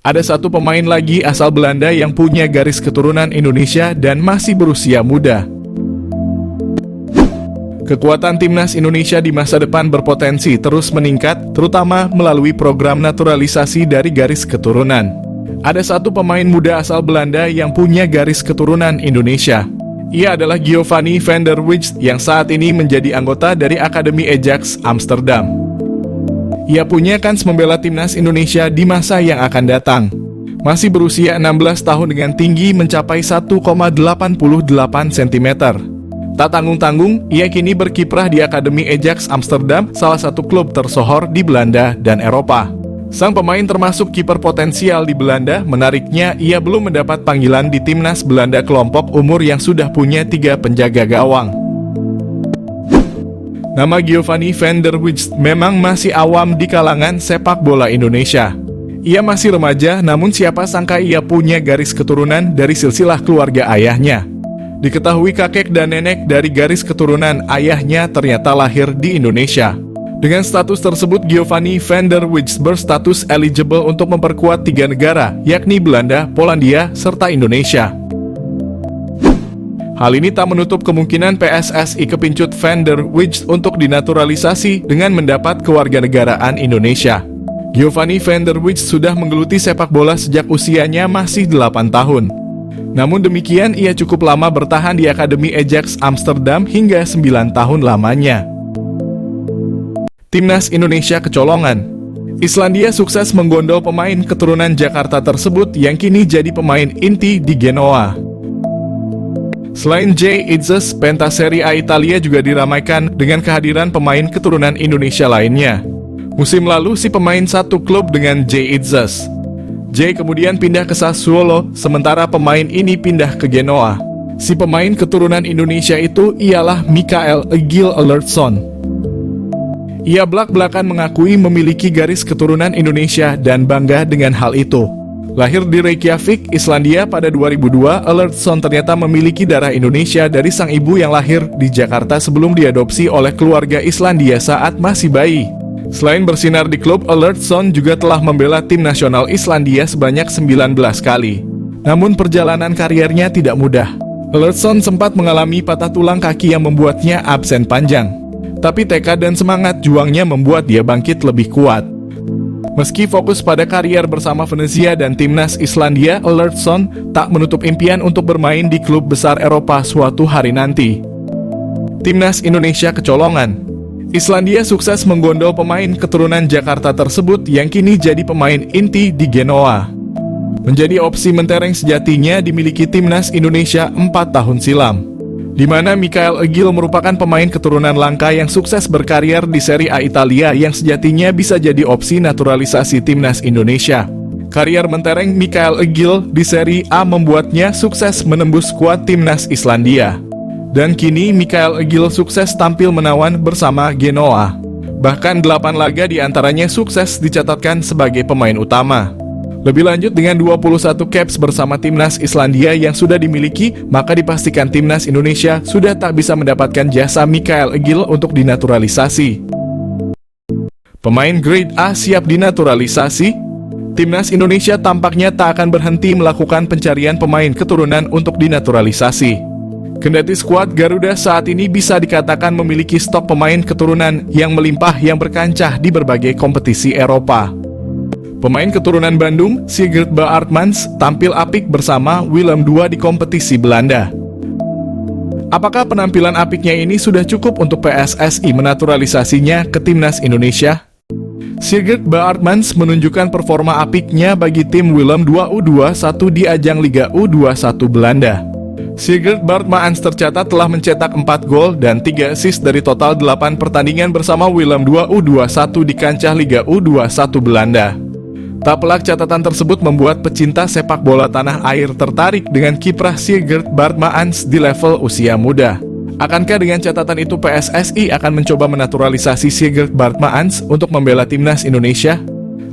Ada satu pemain lagi asal Belanda yang punya garis keturunan Indonesia dan masih berusia muda. Kekuatan timnas Indonesia di masa depan berpotensi terus meningkat, terutama melalui program naturalisasi dari garis keturunan. Ada satu pemain muda asal Belanda yang punya garis keturunan Indonesia. Ia adalah Giovanni van der Wijk yang saat ini menjadi anggota dari Akademi Ajax Amsterdam. Ia punya kans membela timnas Indonesia di masa yang akan datang. Masih berusia 16 tahun dengan tinggi mencapai 1,88 cm. Tak tanggung-tanggung, ia kini berkiprah di Akademi Ajax Amsterdam, salah satu klub tersohor di Belanda dan Eropa. Sang pemain termasuk kiper potensial di Belanda, menariknya ia belum mendapat panggilan di timnas Belanda kelompok umur yang sudah punya 3 penjaga gawang. Nama Giovanni van der Wijk memang masih awam di kalangan sepak bola Indonesia. Ia masih remaja, namun siapa sangka ia punya garis keturunan dari silsilah keluarga ayahnya. Diketahui kakek dan nenek dari garis keturunan ayahnya ternyata lahir di Indonesia. Dengan status tersebut, Giovanni van der Wijk berstatus eligible untuk memperkuat 3 negara, yakni Belanda, Polandia, serta Indonesia. Hal ini tak menutup kemungkinan PSSI kepincut van der Wijk untuk dinaturalisasi dengan mendapat kewarganegaraan Indonesia. Giovanni van der Wijk sudah menggeluti sepak bola sejak usianya masih 8 tahun. Namun demikian, ia cukup lama bertahan di Akademi Ajax Amsterdam hingga 9 tahun lamanya. Timnas Indonesia kecolongan. Islandia sukses menggondol pemain keturunan Jakarta tersebut yang kini jadi pemain inti di Genoa. Selain Jay Itzes, pentas Serie A Italia juga diramaikan dengan kehadiran pemain keturunan Indonesia lainnya. Musim lalu si pemain satu klub dengan Jay Itzes. Jay kemudian pindah ke Sassuolo, sementara pemain ini pindah ke Genoa. Si pemain keturunan Indonesia itu ialah Mikael Egil Alertsson. Ia belak-belakan mengakui memiliki garis keturunan Indonesia dan bangga dengan hal itu. Lahir di Reykjavik, Islandia pada 2002, Alertsson ternyata memiliki darah Indonesia dari sang ibu yang lahir di Jakarta sebelum diadopsi oleh keluarga Islandia saat masih bayi. Selain bersinar di klub, Alertsson juga telah membela tim nasional Islandia sebanyak 19 kali. Namun perjalanan kariernya tidak mudah. Alertsson sempat mengalami patah tulang kaki yang membuatnya absen panjang. Tapi tekad dan semangat juangnya membuat dia bangkit lebih kuat. Meski fokus pada karier bersama Venezia dan timnas Islandia, Alertsson tak menutup impian untuk bermain di klub besar Eropa suatu hari nanti. Timnas Indonesia kecolongan. Islandia sukses menggondol pemain keturunan Jakarta tersebut yang kini jadi pemain inti di Genoa. Menjadi opsi mentereng sejatinya dimiliki timnas Indonesia 4 tahun silam, di mana Mikael Egil merupakan pemain keturunan langka yang sukses berkarier di Serie A Italia yang sejatinya bisa jadi opsi naturalisasi timnas Indonesia. Karier mentereng Mikael Egil di Serie A membuatnya sukses menembus skuad timnas Islandia. Dan kini Mikael Egil sukses tampil menawan bersama Genoa. Bahkan 8 laga diantaranya sukses dicatatkan sebagai pemain utama. Lebih lanjut, dengan 21 caps bersama timnas Islandia yang sudah dimiliki, maka dipastikan timnas Indonesia sudah tak bisa mendapatkan jasa Mikael Egil untuk dinaturalisasi. Pemain grade A siap dinaturalisasi? Timnas Indonesia tampaknya tak akan berhenti melakukan pencarian pemain keturunan untuk dinaturalisasi. Kendati skuad Garuda saat ini bisa dikatakan memiliki stok pemain keturunan yang melimpah yang berkancah di berbagai kompetisi Eropa. Pemain keturunan Bandung, Sigurd Baartmans, tampil apik bersama Willem II di kompetisi Belanda. Apakah penampilan apiknya ini sudah cukup untuk PSSI menaturalisasinya ke timnas Indonesia? Sigurd Baartmans menunjukkan performa apiknya bagi tim Willem II U21 di ajang Liga U21 Belanda. Sigurd Baartmans tercatat telah mencetak 4 gol dan 3 assist dari total 8 pertandingan bersama Willem II U21 di kancah Liga U21 Belanda. Tak pelak catatan tersebut membuat pecinta sepak bola tanah air tertarik dengan kiprah Sigurd Baartmans di level usia muda. Akankah dengan catatan itu PSSI akan mencoba menaturalisasi Sigurd Baartmans untuk membela timnas Indonesia?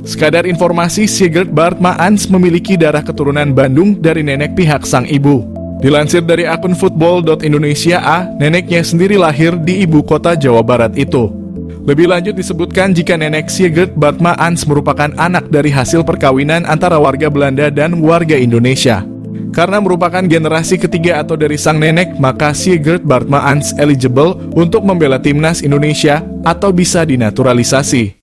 Sekadar informasi, Sigurd Baartmans memiliki darah keturunan Bandung dari nenek pihak sang ibu. Dilansir dari akun football.indonesia, neneknya sendiri lahir di ibu kota Jawa Barat itu. Lebih lanjut disebutkan jika nenek Sigert Bartma Ans merupakan anak dari hasil perkawinan antara warga Belanda dan warga Indonesia. Karena merupakan generasi ketiga atau dari sang nenek, maka Sigert Bartma Ans eligible untuk membela timnas Indonesia atau bisa dinaturalisasi.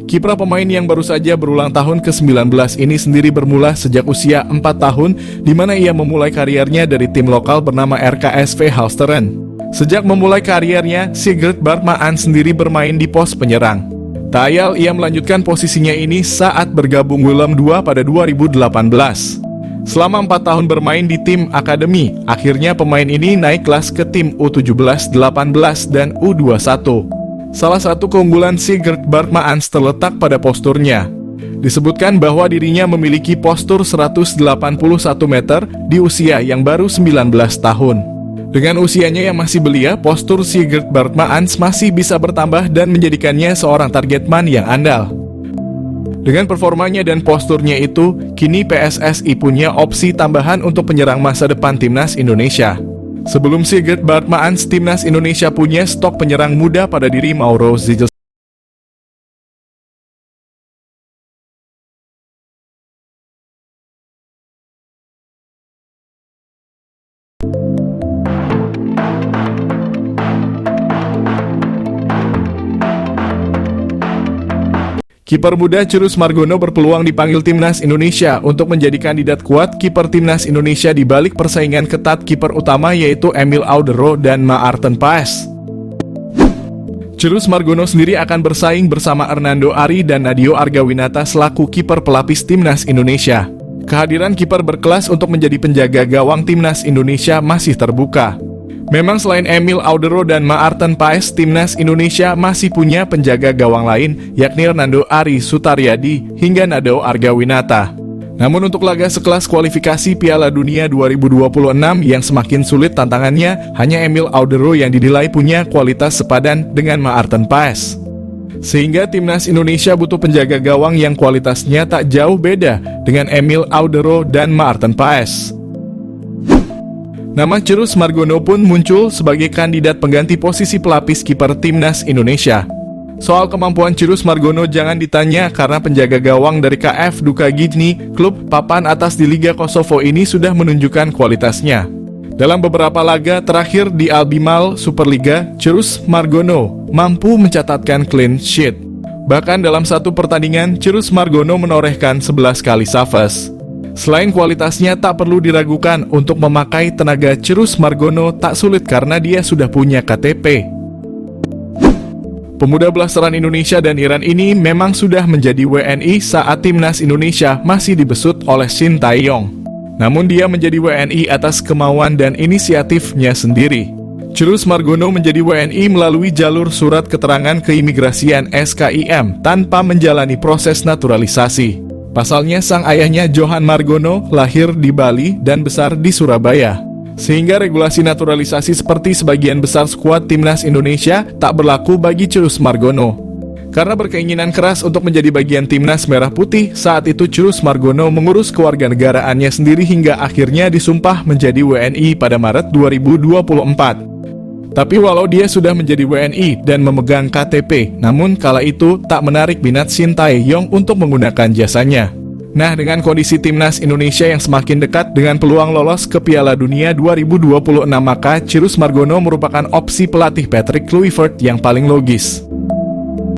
Kiprah pemain yang baru saja berulang tahun ke-19 ini sendiri bermula sejak usia 4 tahun, di mana ia memulai kariernya dari tim lokal bernama RKSV Halsteren. Sejak memulai kariernya, Sigert Bartma Ans sendiri bermain di pos penyerang. Tak ayal ia melanjutkan posisinya ini saat bergabung Willem II pada 2018. Selama 4 tahun bermain di tim akademi, akhirnya pemain ini naik kelas ke tim U17, 18, dan U21. Salah satu keunggulan Sigert Bartma Ans terletak pada posturnya. Disebutkan bahwa dirinya memiliki postur 181 meter di usia yang baru 19 tahun. Dengan usianya yang masih belia, postur Sigert Bartma Ans masih bisa bertambah dan menjadikannya seorang target man yang andal. Dengan performanya dan posturnya itu, kini PSSI punya opsi tambahan untuk penyerang masa depan timnas Indonesia. Sebelum Sigert Bartma Ans, timnas Indonesia punya stok penyerang muda pada diri Mauro Zilch. Kiper muda Cirus Margono berpeluang dipanggil timnas Indonesia untuk menjadi kandidat kuat kiper timnas Indonesia di balik persaingan ketat kiper utama yaitu Emil Audero dan Maarten Paes. Cirus Margono sendiri akan bersaing bersama Hernando Ari dan Nadeo Argawinata selaku kiper pelapis timnas Indonesia. Kehadiran kiper berkelas untuk menjadi penjaga gawang timnas Indonesia masih terbuka. Memang selain Emil Audero dan Maarten Paes, timnas Indonesia masih punya penjaga gawang lain, yakni Hernando Ari Sutaryadi hingga Nadeo Argawinata. Namun untuk laga sekelas kualifikasi Piala Dunia 2026 yang semakin sulit tantangannya, hanya Emil Audero yang dinilai punya kualitas sepadan dengan Maarten Paes. Sehingga timnas Indonesia butuh penjaga gawang yang kualitasnya tak jauh beda dengan Emil Audero dan Maarten Paes. Nama Cirus Margono pun muncul sebagai kandidat pengganti posisi pelapis kiper timnas Indonesia. Soal kemampuan Cirus Margono jangan ditanya karena penjaga gawang dari KF Duka Gijni, klub papan atas di Liga Kosovo ini sudah menunjukkan kualitasnya. Dalam beberapa laga terakhir di Albimal Superliga, Cirus Margono mampu mencatatkan clean sheet. Bahkan dalam satu pertandingan, Cirus Margono menorehkan 11 kali saves. Selain kualitasnya tak perlu diragukan untuk memakai tenaga Cirus Margono tak sulit karena dia sudah punya KTP. Pemuda blasteran Indonesia dan Iran ini memang sudah menjadi WNI saat timnas Indonesia masih dibesut oleh Shin Tae-yong. Namun dia menjadi WNI atas kemauan dan inisiatifnya sendiri. Cirus Margono menjadi WNI melalui jalur surat keterangan keimigrasian SKIM tanpa menjalani proses naturalisasi. Pasalnya sang ayahnya Johan Margono lahir di Bali dan besar di Surabaya. Sehingga regulasi naturalisasi seperti sebagian besar skuad timnas Indonesia tak berlaku bagi Cirus Margono. Karena berkeinginan keras untuk menjadi bagian timnas merah putih, saat itu Cirus Margono mengurus kewarganegaraannya sendiri hingga akhirnya disumpah menjadi WNI pada Maret 2024. Tapi walau dia sudah menjadi WNI dan memegang KTP, namun kala itu tak menarik minat Shin Tae-yong untuk menggunakan jasanya. Nah, dengan kondisi timnas Indonesia yang semakin dekat dengan peluang lolos ke Piala Dunia 2026, maka Cirus Margono merupakan opsi pelatih Patrick Kluivert yang paling logis.